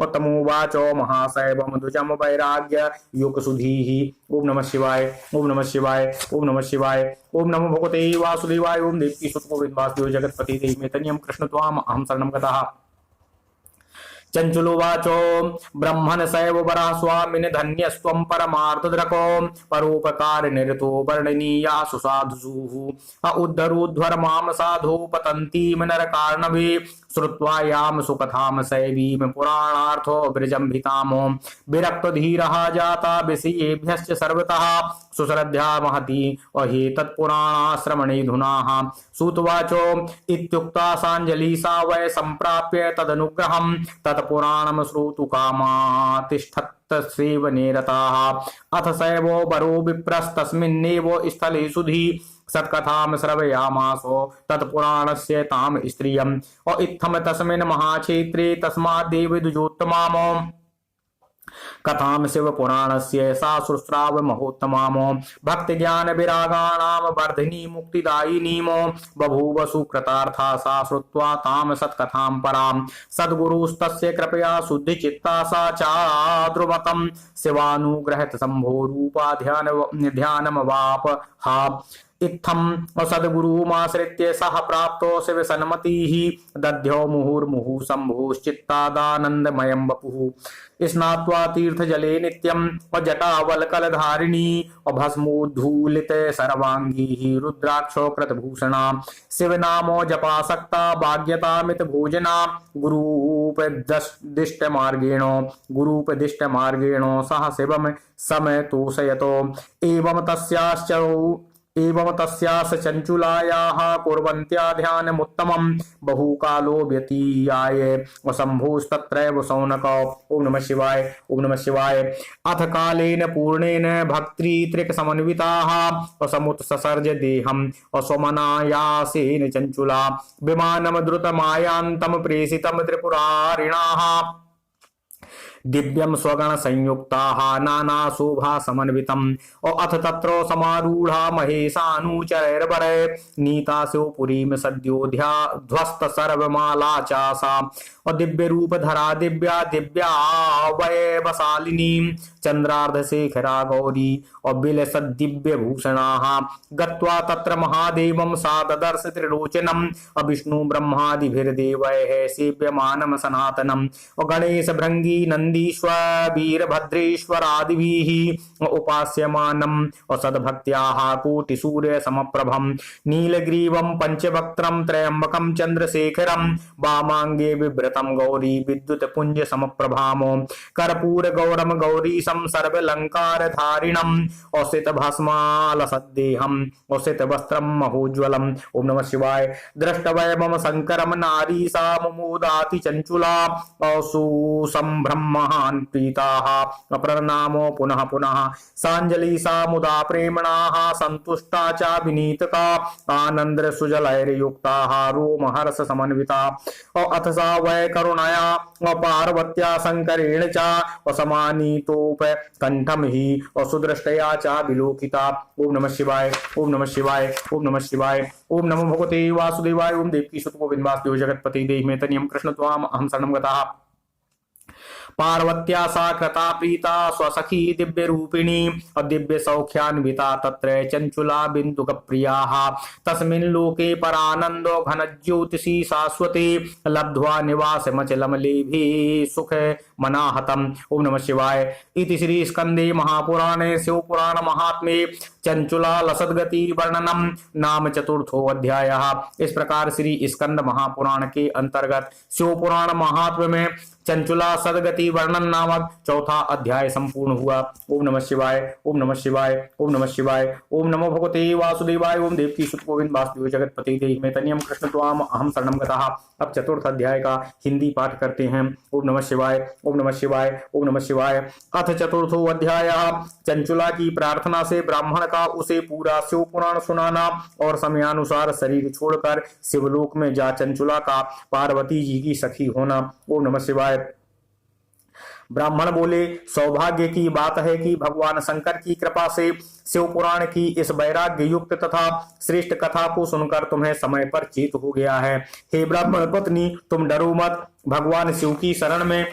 उत्तमोवाचो महाशैवं द्विजं वैराग्य युगसुधीः। ओम नमः शिवाय, ओम नमः शिवाय, ओम नमः शिवाय, ओम नमो भगवते वासुदेवाय, ओम देवकी सुत गोविंद वासुदेव जगत्पति देवमेतन्यं कृष्ण त्वाम् अहं शरणं गतः। चंचुलुवाचो ब्रह्मण शैव वरः स्वामिन् धन्यस्त्वं परमार्थद्रको परोपकार निरतो वर्णनीया सुसाधुषुः उद्धरोध्वरमां साधो पतन्तीं नरकार्णवे श्रुत्वा यां सुकथां शैवीं पुराणार्थो विजृम्भितामो विरक्त धीरः जाता विषयेभ्यश्च सर्वतः सुश्रद्धा महती अहेतत्पुराणाश्रवणे धुनाः। सूतवाचो इत्युक्ता सांजलि सा वै सम्प्राप्य तदनुग्रहं तत्पुराणं श्रोतु कामा तिष्ठत्सेव नेरताः अथ शैवो वरो विप्रस्तस्मिन्नेव स्थले सुधी सत्कथां श्रवयामासो तत्पुराणस्य तां स्त्रियम् और इत्थं तस्मिन् महाक्षेत्रे तस्माद्देव द्विजोत्तमामो कथां शिव पुराणस्य सा शुश्राव महोत्तमामो भक्ति ज्ञान विरागाणां वर्धिनी मुक्तिदायिनीमो बभूव सुकृतार्था सा श्रुत्वा तां सत्कथां परां सद्गुरुस्तस्य कृपया शुद्धि चित्ता सा चाद्रुमतं शिवानुग्रहित शंभो रूपा ध्यानमवाप हा इत्थम सद्गुरुमाश्रित्य सह प्राप्तो शिव सन्मतिः दध्यो मुहुर्मुहुः शंभुश्चित्तादानन्दमयं वपुः स्नात्वा तीर्थजले नित्यं जटावल्कलधारिणी भस्मोद्धूलित सर्वांगी रुद्राक्षो कृतभूषणा शिवनामो जपासक्ता भाग्यतामित भोजना गुरूपदिष्टमार्गेणो सह शिवं समतोषयतो एवं तस्यास चंचुलायाः कुर्वन्त्या ध्यानमुत्तमं बहुकालो व्यतीयाय शंभुस्तत्रैव शौनकौ। ओम नमः शिवाय, ओम नमः शिवाय। अथ कालेन पूर्णेन भक्तृत्रिक समन्विताः समुत्ससर्ज देहम् स्वमनायासेन चंचुला विमानं द्रुतमायान्तं प्रेषितं त्रिपुरारिणाः दिव्यं स्वगण संयुक्ताः नाना शोभा समन्वितम् और अथ तत्रो समारूढ़ा महेशानुचरैर्वरै नीता शिवपुरीं सद्योध्या ध्वस्त सर्वमाला चासा और दिव्य रूप धरा दिव्या दिव्या वैवशालिनी चंद्रार्ध शेखरा गौरी और बिलसद दिव्य भूषणाः गत्वा तत्र महादेवं सा ददर्श त्रिलोचनम् विष्णु ब्रह्मादिभिर्देवैः सेव्यमानं सनातनम् और गणेश भृंगी नंदी नंदीश्वर वीरभद्रेश्वरादिभिः उपास्यमानम् असद्भक्त्याः कोटिसूर्य समप्रभम् नीलग्रीवं पंचवक्त्रं त्र्यंबकं चंद्रशेखरं वामांगे विभ्रतं गौरी विद्युत पुंज समप्रभामो कर्पूर गौरम गौरीशं सर्वलंकारधारिणम् औषित भस्मालसद्देहम् औषित वस्त्रं महोज्वलम्। ओम नमः शिवाय। द्रष्टवय मम शंकरम नारी सा मुमुदाति चंचुला औसुसंभ्रमहान् प्रीताः अप्रणामो पुनः पुनः सांजलि सा मुदा प्रेमणाः संतुष्टा चा विनीतका आनंद सुजलैर्युक्ताः रोमहर्ष समन्विता अथ सा वै करुणया पार्वत्या शंकरेण चा असमानीतोप कंठम ही असुदृष्टया चा विलोकिता। ओम नमः शिवाय। ओम नमः शिवाय। ओम नमः शिवाय। ओम नमो भगवते वासुदेवाय। ओम देवकी सुत गोविंद वासुदेव जगतपति देहि मे तनियम कृष्ण त्वाम अहम शरणं गतः। पार्वत्या सा कृता प्रीता स्वसखी दिव्य रूपिणी दिव्य सौख्यान्विता तत्र चंचुला बिंदुक प्रियाः तस्मिन् लोके परानंदो घन ज्योतिषी शाश्वते लब्ध्वा निवास मचलमलेभि सुख मनाहतम्। ओम नमः शिवाय। इति श्री स्कंदे महापुराणे शिवपुराण महात्म्ये चंचुला लसदगति वर्णनम नाम चतुर्थो अध्यायः। इस प्रकार श्री स्कंद महापुराण के अंतर्गत शिवपुराण महात्म्य में चंचुला सदगति वर्णन नामक चौथा अध्याय संपूर्ण हुआ। ओम नमः शिवाय। ओम नमः शिवाय। ओम नमः शिवाय। ओम नमो भगवते वासुदेवाय। ओम देवकी सुत गोविंद वासुदेव जगतपति देहि मे तनियम कृष्ण त्वाम अहम शरणं गतः। अब चतुर्थ अध्याय का हिंदी पाठ करते हैं। ओम नमः शिवाय। ओम नमः शिवाय। ओम नमः शिवाय। अथ चतुर्थो अध्याय। चंचुला की प्रार्थना से ब्राह्मण का उसे पूरा शिव पुराण सुनाना और समयानुसार शरीर छोड़कर शिवलोक में जा चंचुला का पार्वती जी की सखी होना। ओम नमः शिवाय। ब्राह्मण बोले, सौभाग्य की बात है कि भगवान शंकर की कृपा से शिव पुराण की इस वैराग्य युक्त तथा श्रेष्ठ कथा को सुनकर तुम्हें समय पर चेत हो गया है। हे ब्राह्मण पत्नी, तुम डरो मत, भगवान शिव की शरण में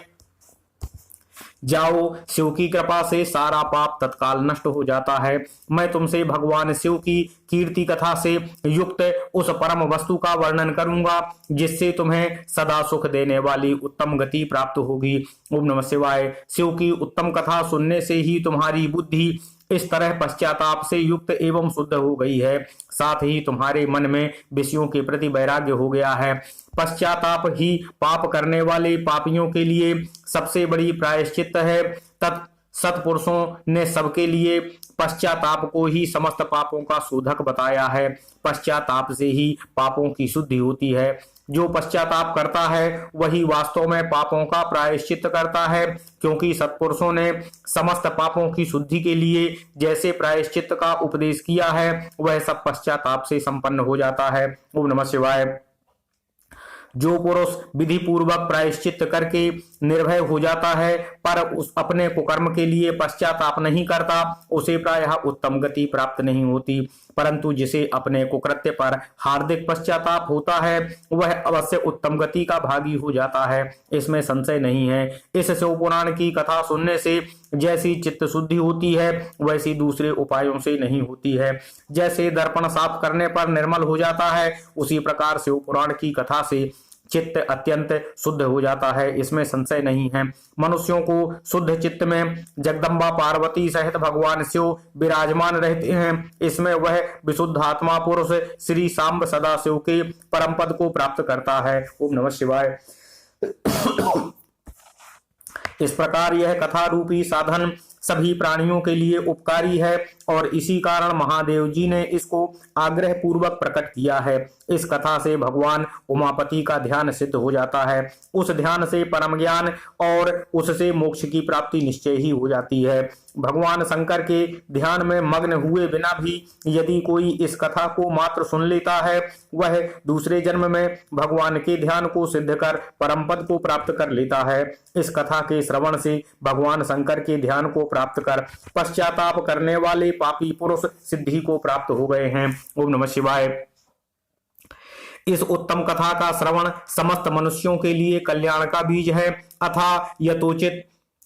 जाओ। शिव की कृपा से सारा पाप तत्काल नष्ट हो जाता है। मैं तुमसे भगवान शिव की कीर्ति कथा से युक्त उस परम वस्तु का वर्णन करूंगा जिससे तुम्हें सदा सुख देने वाली उत्तम गति प्राप्त होगी। ओम नमः शिवाय। शिव की उत्तम कथा सुनने से ही तुम्हारी बुद्धि इस तरह पश्चाताप से युक्त एवं शुद्ध हो गई है, साथ ही तुम्हारे मन में विषयों के प्रति वैराग्य हो गया है। पश्चाताप ही पाप करने वाले पापियों के लिए सबसे बड़ी प्रायश्चित है। सत्पुरुषों ने सबके लिए पश्चाताप को ही समस्त पापों का शोधक बताया है। पश्चाताप से ही पापों की शुद्धि होती है। जो पश्चाताप करता है वही वास्तव में पापों का प्रायश्चित करता है, क्योंकि सत्पुरुषों ने समस्त पापों की शुद्धि के लिए जैसे प्रायश्चित का उपदेश किया है वह सब पश्चाताप से संपन्न हो जाता है। ओम नमः शिवाय। जो पुरुष विधि पूर्वक प्रायश्चित करके निर्भय हो जाता है पर उस अपने कुकर्म के लिए पश्चाताप नहीं करता, उसे प्रायः उत्तम गति प्राप्त नहीं होती, परंतु जिसे अपने कुकृत्य पर हार्दिक पश्चाताप होता है वह अवश्य उत्तम गति का भागी हो जाता है, इसमें संशय नहीं है। इस शिव पुराण की कथा सुनने से जैसी चित्त शुद्धि होती है वैसी दूसरे उपायों से नहीं होती है। जैसे दर्पण साफ करने पर निर्मल हो जाता है, उसी प्रकार शिव पुराण की कथा से चित्त अत्यंत शुद्ध हो जाता है, इसमें संशय नहीं है। मनुष्यों को शुद्ध चित्त में जगदम्बा पार्वती सहित भगवान शिव विराजमान रहते हैं, इसमें वह विशुद्ध आत्मा पुरुष श्री सांब सदाशिव के परम पद को प्राप्त करता है। ओम नमः शिवाय। इस प्रकार यह कथा रूपी साधन सभी प्राणियों के लिए उपकारी है और इसी कारण महादेव जी ने इसको आग्रह पूर्वक प्रकट किया है। इस कथा से भगवान उमापति का ध्यान सिद्ध हो जाता है, उस ध्यान से परम ज्ञान और उससे मोक्ष की प्राप्ति निश्चय ही हो जाती है। भगवान शंकर के ध्यान में मग्न हुए बिना भी यदि कोई इस कथा को मात्र सुन लेता है वह दूसरे जन्म में भगवान के ध्यान को सिद्ध कर परम पद को प्राप्त कर लेता है। इस कथा के श्रवण से भगवान शंकर के ध्यान को प्राप्त कर पश्चाताप करने वाले पापी पुरुष सिद्धि को प्राप्त हो गए हैं। ओम नमः शिवाय। इस उत्तम कथा का श्रवण समस्त मनुष्यों के लिए कल्याण का बीज है। अथा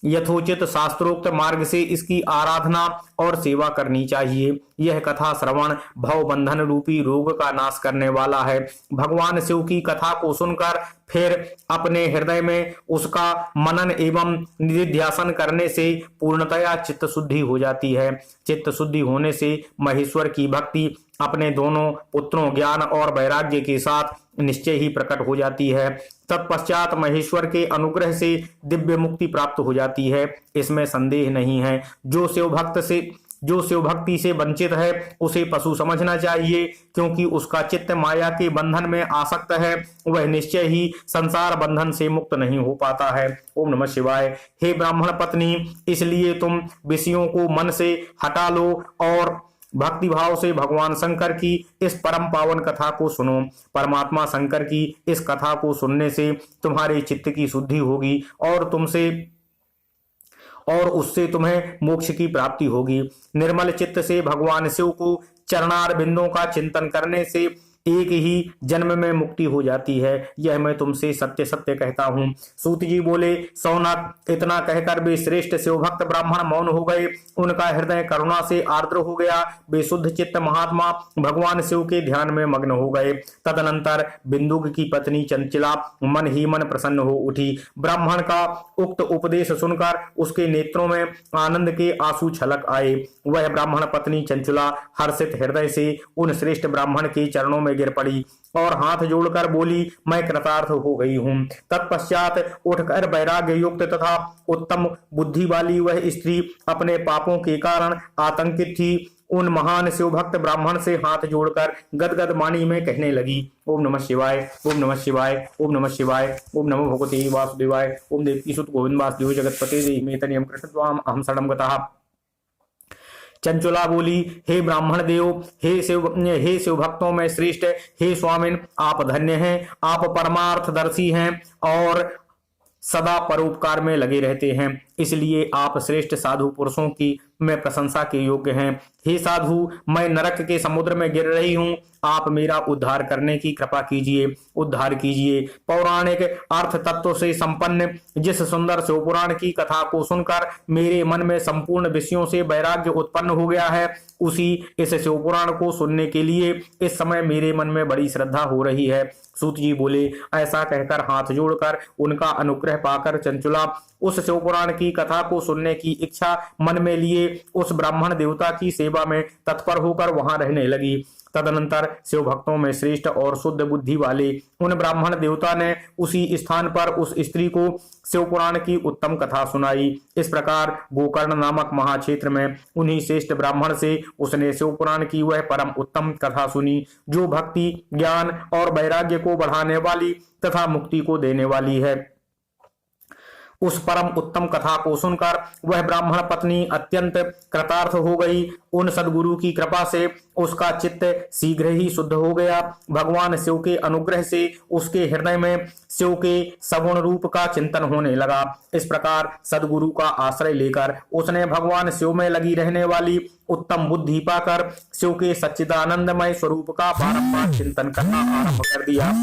यथोचित शास्त्रोक्त मार्ग से इसकी आराधना और सेवा करनी चाहिए। यह कथा श्रवण भव बंधन रूपी रोग का नाश करने वाला है। भगवान शिव की कथा को सुनकर फिर अपने हृदय में उसका मनन एवं निधिध्यासन करने से पूर्णतया चित्त शुद्धि हो जाती है। चित्त शुद्धि होने से महेश्वर की भक्ति अपने दोनों पुत्रों ज्ञान और वैराग्य के साथ निश्चय ही प्रकट हो जाती है। तत्पश्चात महेश्वर के अनुग्रह से दिव्य मुक्ति प्राप्त हो जाती है, इसमें संदेह नहीं है। जो शिव भक्ति से वंचित है उसे पशु समझना चाहिए, क्योंकि उसका चित्त माया के बंधन में आसक्त है, वह निश्चय ही संसार बंधन से मुक्त नहीं हो पाता है। ओम नमः शिवाय। हे ब्राह्मण पत्नी, इसलिए तुम विषयों को मन से हटा लो और भक्ति भाव से भगवान शंकर की इस परम पावन कथा को सुनो। परमात्मा शंकर की इस कथा को सुनने से तुम्हारे चित्त की शुद्धि होगी और उससे तुम्हें मोक्ष की प्राप्ति होगी। निर्मल चित्त से भगवान शिव को चरणार बिंदों का चिंतन करने से एक ही जन्म में मुक्ति हो जाती है। यह मैं तुमसे सत्य सत्य कहता हूँ। सूत जी बोले, सौनक, इतना कहकर वे श्रेष्ठ शिवभक्त ब्राह्मण मौन हो गए। उनका हृदय करुणा से आर्द्र हो गया। वे शुद्ध चित्त महात्मा भगवान शिव के ध्यान में मग्न हो गए। तदनंतर बिंदुक की पत्नी चंचला मन ही मन प्रसन्न हो उठी। ब्राह्मण का उक्त उपदेश सुनकर उसके नेत्रों में आनंद के आंसू छलक आए। वह ब्राह्मण पत्नी चंचला हर्षित हृदय से उन श्रेष्ठ ब्राह्मण के चरणों में गिर पड़ी और हाथ जोड़कर बोली, मैं कृतार्थ हो गई हूँ। तत्पश्चात उठकर वैराग्य युक्त तथा उत्तम बुद्धि वाली वह स्त्री अपने पापों के कारण आतंकित थी। उन महान शिवभक्त ब्राह्मण से हाथ जोड़कर गदगद वाणी में कहने लगी, ओम नमः शिवाय, ओम नमः शिवाय, ओम नमः शिवाय, ओम नमो भगवते वासुदेवाय, ओम देवकी सुत गोविंद वासुदेव जगतपते देहिमेतनियं कृष्णत्वाम अहम शरणं गतः। चंचुला बोली, हे ब्राह्मण देव, हे शिव भक्तों में श्रेष्ठ, हे स्वामिन, आप धन्य हैं। आप परमार्थदर्शी हैं और सदा परोपकार में लगे रहते हैं, इसलिए आप श्रेष्ठ साधु पुरुषों की में प्रशंसा के योग्य हैं। हे साधु, मैं नरक के समुद्र में गिर रही हूँ, आप मेरा उद्धार करने की कृपा कीजिए, उद्धार कीजिए। पौराणिक अर्थ तत्व से संपन्न जिस सुंदर शिवपुराण की कथा को सुनकर मेरे मन में संपूर्ण विषयों से वैराग्य उत्पन्न हो गया है, उसी इस शिवपुराण को सुनने के लिए इस समय मेरे मन में बड़ी श्रद्धा हो रही है। सूत जी बोले, ऐसा कहकर हाथ जोड़कर उनका अनुग्रह पाकर चंचुला उस शिवपुराण की कथा को सुनने की इच्छा मन में लिए उस ब्राह्मण देवता की सेवा में तत्पर होकर वहां रहने लगी। तदनंतर शिव भक्तों में श्रेष्ठ और शुद्ध बुद्धि वाले उन ब्राह्मण देवता ने उसी स्थान पर उस स्त्री को शिवपुराण की उत्तम कथा सुनाई। इस प्रकार गोकर्ण नामक महाक्षेत्र में उन्हीं श्रेष्ठ ब्राह्मण से उसने शिवपुराण की वह परम उत्तम कथा सुनी, जो भक्ति, ज्ञान और वैराग्य को बढ़ाने वाली तथा मुक्ति को देने वाली है। उस परम उत्तम कथा को सुनकर वह ब्राह्मण पत्नी अत्यंत कृतार्थ हो गई। उन सदगुरु की कृपा से उसका चित्त शीघ्र ही शुद्ध हो गया। भगवान शिव के अनुग्रह से उसके हृदय में शिव के सगुण रूप का चिंतन होने लगा। इस प्रकार सदगुरु का आश्रय लेकर उसने भगवान शिव में लगी रहने वाली उत्तम बुद्धि पाकर शिव के सच्चिदानंदमय स्वरूप का बारंबार चिंतन करना आरंभ कर दिया।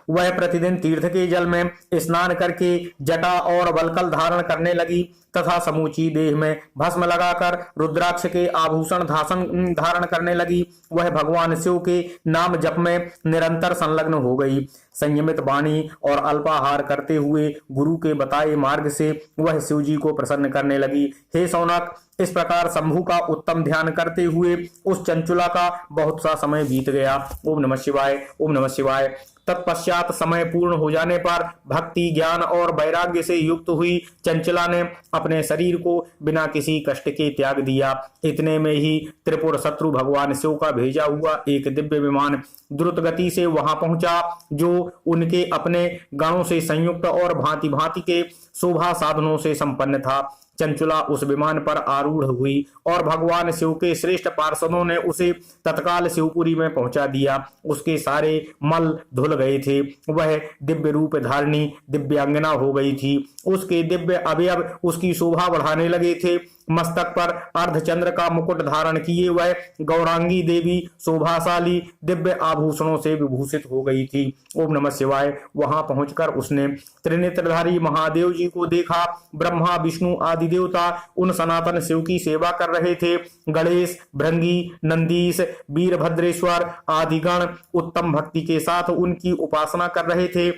वह प्रतिदिन तीर्थ के जल में स्नान करके जटा और वल्कल धारण करने लगी तथा समूची देह में भस्म लगाकर रुद्राक्ष के आभूषण धारण करने लगी। वह भगवान शिव के नाम जप में निरंतर संलग्न हो गई। संयमित वाणी और अल्पाहार करते हुए गुरु के बताए मार्ग से वह शिव जी को प्रसन्न करने लगी। हे सौनक, इस प्रकार शंभु का उत्तम ध्यान करते हुए उस चंचुला का बहुत सा समय बीत गया। ओम नमः शिवाय, ओम नमः शिवाय। तत्पश्चात समय पूर्ण हो जाने पर भक्ति, ज्ञान और वैराग्य से युक्त हुई चंचला ने अपने शरीर को बिना किसी कष्ट के त्याग दिया। इतने में ही त्रिपुर शत्रु भगवान शिव का भेजा हुआ एक दिव्य विमान द्रुत गति से वहां पहुंचा, जो उनके अपने गणों से संयुक्त और भांति भांति के शोभा साधनों से संपन्न था। चंचुला उस विमान पर आरूढ़ हुई और भगवान शिव के श्रेष्ठ पार्षदों ने उसे तत्काल शिवपुरी में पहुंचा दिया। उसके सारे मल धुल गए थे। वह दिव्य रूप धारिणी दिव्यांगना हो गई थी। उसके दिव्य अवयव उसकी शोभा बढ़ाने लगे थे। मस्तक पर अर्धचंद्र का मुकुट धारण किए वह गौरांगी देवी शोभाशाली दिव्य आभूषणों से विभूषित हो गई थी। ओम नमः शिवाय। वहां पहुंचकर उसने त्रिनेत्रधारी महादेव जी को देखा। ब्रह्मा विष्णु आदि देवता उन सनातन शिव की सेवा कर रहे थे। गणेश, भृंगी, नंदीश, वीरभद्रेश्वर आदि गण उत्तम भक्ति के साथ उनकी उपासना कर रहे थे।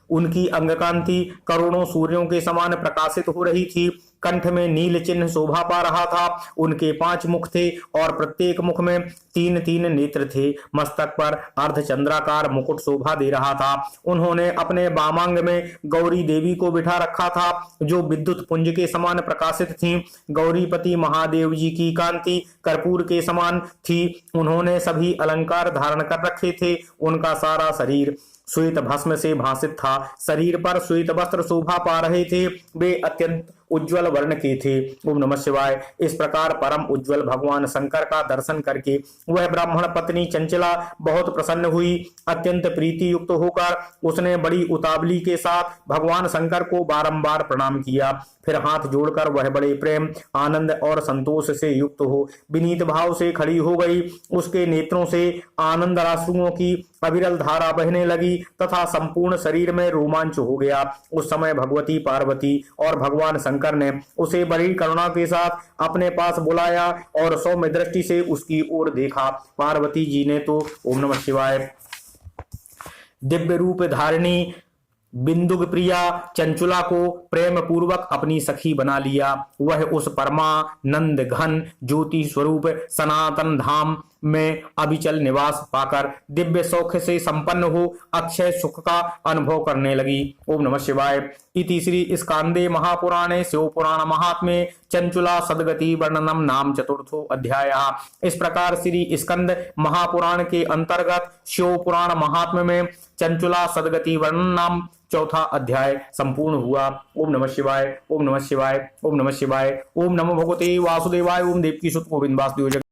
उनकी अंगकांति करोड़ों सूर्यों के समान प्रकाशित हो रही थी। कंठ में नील चिन्ह शोभा पा रहा था। उनके 5 मुख थे और प्रत्येक मुख में 3-3 नेत्र थे। मस्तक पर अर्धचंद्राकार मुकुट शोभा दे रहा था। उन्होंने अपने वामांग में गौरी देवी को बिठा रखा था, जो विद्युत पुंज के समान प्रकाशित थी। गौरीपति महादेव जी की कांति कर्पूर के समान थी। उन्होंने सभी अलंकार धारण कर रखे थे। उनका सारा शरीर श्वेत भस्म से भासित था। शरीर पर श्वेत वस्त्र शोभा पा रहे थे। वे अत्यंत उज्ज्वल वर्ण के थे। ओम नमः शिवाय। इस प्रकार परम उज्ज्वल भगवान शंकर का दर्शन करके वह ब्राह्मण पत्नी चंचला बहुत प्रसन्न हुई। अत्यंत प्रीति युक्त होकर उसने बड़ी उतावली के साथ भगवान शंकर को बारंबार प्रणाम किया। फिर हाथ जोड़कर वह बड़े प्रेम, आनंद और संतोष से युक्त हो विनीत भाव से खड़ी हो गई। उसके नेत्रों से आनंद राशुओं की अविरल धारा बहने लगी तथा संपूर्ण शरीर में रोमांच हो गया। उस समय भगवती पार्वती और भगवान शंकर ने उसे बड़ी करुणा के साथ अपने पास बुलाया और सौम्य दृष्टि से उसकी ओर देखा। पार्वती जी ने तो ओम नमः शिवाय दिव्य रूप धारिणी बिंदुक प्रिया चंचुला को प्रेम पूर्वक अपनी सखी बना लिया। वह उस परमानंद घन ज्योति स्वरूप सनातन धाम में अविचल निवास पाकर दिव्य सौख्य से संपन्न हो अक्षय सुख का अनुभव करने लगी। ओम नमः शिवाय। इति श्री स्कांदे महापुराणे शिव पुराण महात्म्ये चंचुला सदगति वर्णनम नाम चतुर्थो अध्याय। इस प्रकार श्री स्कंद महापुराण के अंतर्गत शिव पुराण महात्म्य में चंचुला सदगति वर्णन नाम चौथा अध्याय संपूर्ण हुआ। ओम नमः शिवाय। ओम नमः शिवाय। ओम नमः शिवाय। ओम नमो भगवते वासुदेवाय। ओम देवकी सुत गोविंद वासुदेव।